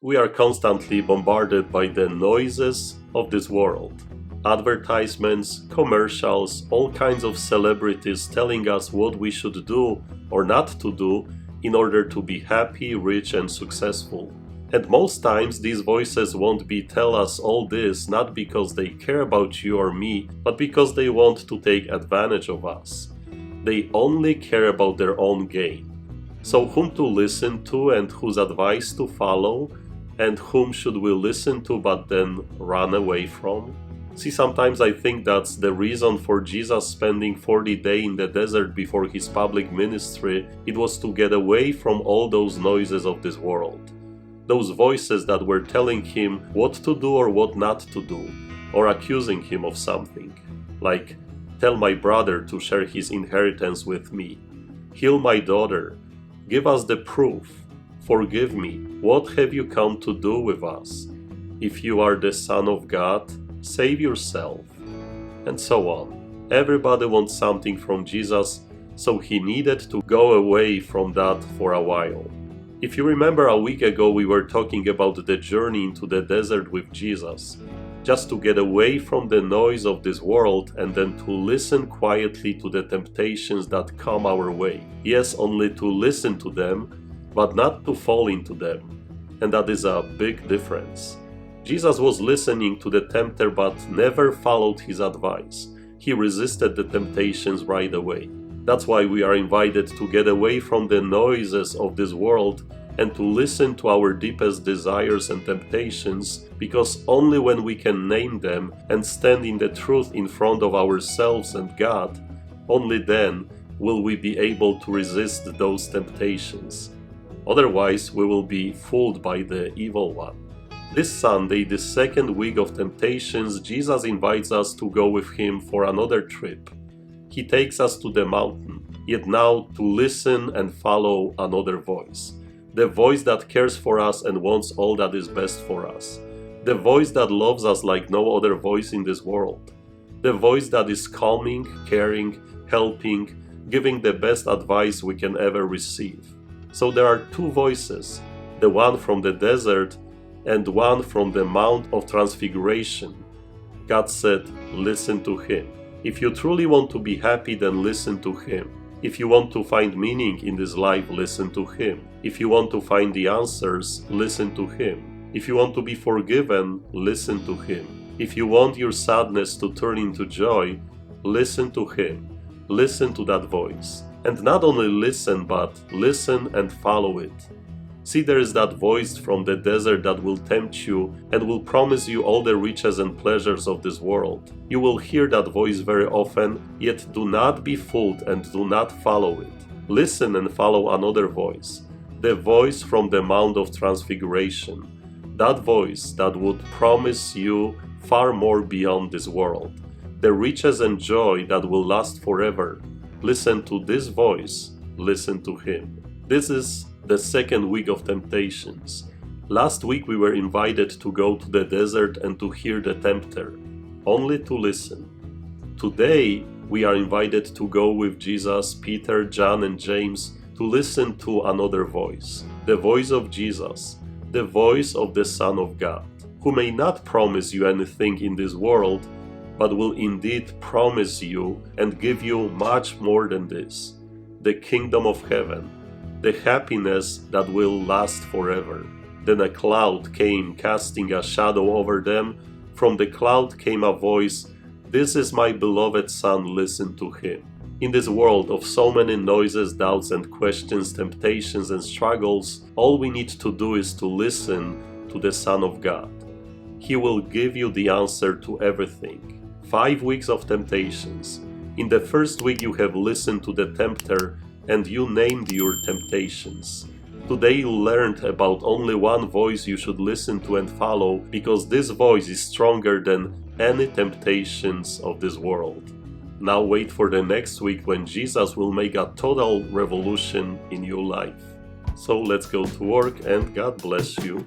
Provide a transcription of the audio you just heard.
We are constantly bombarded by the noises of this world. Advertisements, commercials, all kinds of celebrities telling us what we should do or not to do in order to be happy, rich and successful. And most times these voices won't tell us all this not because they care about you or me, but because they want to take advantage of us. They only care about their own gain. So whom to listen to and whose advice to follow, and whom should we listen to but then run away from? See, sometimes I think that's the reason for Jesus spending 40 days in the desert before his public ministry. It was to get away from all those noises of this world. Those voices that were telling him what to do or what not to do, or accusing him of something. Like, tell my brother to share his inheritance with me. Heal my daughter. Give us the proof. Forgive me. What have you come to do with us? If you are the Son of God, save yourself. And so on. Everybody wants something from Jesus, so he needed to go away from that for a while. If you remember, a week ago we were talking about the journey into the desert with Jesus, just to get away from the noise of this world and then to listen quietly to the temptations that come our way. Yes, only to listen to them, but not to fall into them. And that is a big difference. Jesus was listening to the tempter but never followed his advice. He resisted the temptations right away. That's why we are invited to get away from the noises of this world and to listen to our deepest desires and temptations, because only when we can name them and stand in the truth in front of ourselves and God, only then will we be able to resist those temptations. Otherwise, we will be fooled by the evil one. This Sunday, the second week of temptations, Jesus invites us to go with him for another trip. He takes us to the mountain, yet now to listen and follow another voice. The voice that cares for us and wants all that is best for us. The voice that loves us like no other voice in this world. The voice that is calming, caring, helping, giving the best advice we can ever receive. So there are two voices, the one from the desert and one from the Mount of Transfiguration. God said, listen to him. If you truly want to be happy, then listen to him. If you want to find meaning in this life, listen to him. If you want to find the answers, listen to him. If you want to be forgiven, listen to him. If you want your sadness to turn into joy, listen to him. Listen to that voice. And not only listen, but listen and follow it. See, there is that voice from the desert that will tempt you and will promise you all the riches and pleasures of this world. You will hear that voice very often, yet do not be fooled and do not follow it. Listen and follow another voice, the voice from the Mount of Transfiguration. That voice that would promise you far more beyond this world, the riches and joy that will last forever. Listen to this voice, listen to him. This is the second week of temptations. Last week we were invited to go to the desert and to hear the tempter, only to listen. Today we are invited to go with Jesus, Peter, John and James to listen to another voice, the voice of Jesus, the voice of the Son of God, who may not promise you anything in this world, but will indeed promise you and give you much more than this, the kingdom of heaven, the happiness that will last forever. Then a cloud came, casting a shadow over them. From the cloud came a voice, "This is my beloved Son, listen to him." In this world of so many noises, doubts and questions, temptations and struggles, all we need to do is to listen to the Son of God. He will give you the answer to everything. 5 weeks of temptations. In the first week you have listened to the tempter and you named your temptations. Today you learned about only one voice you should listen to and follow, because this voice is stronger than any temptations of this world. Now wait for the next week when Jesus will make a total revolution in your life. So let's go to work and God bless you.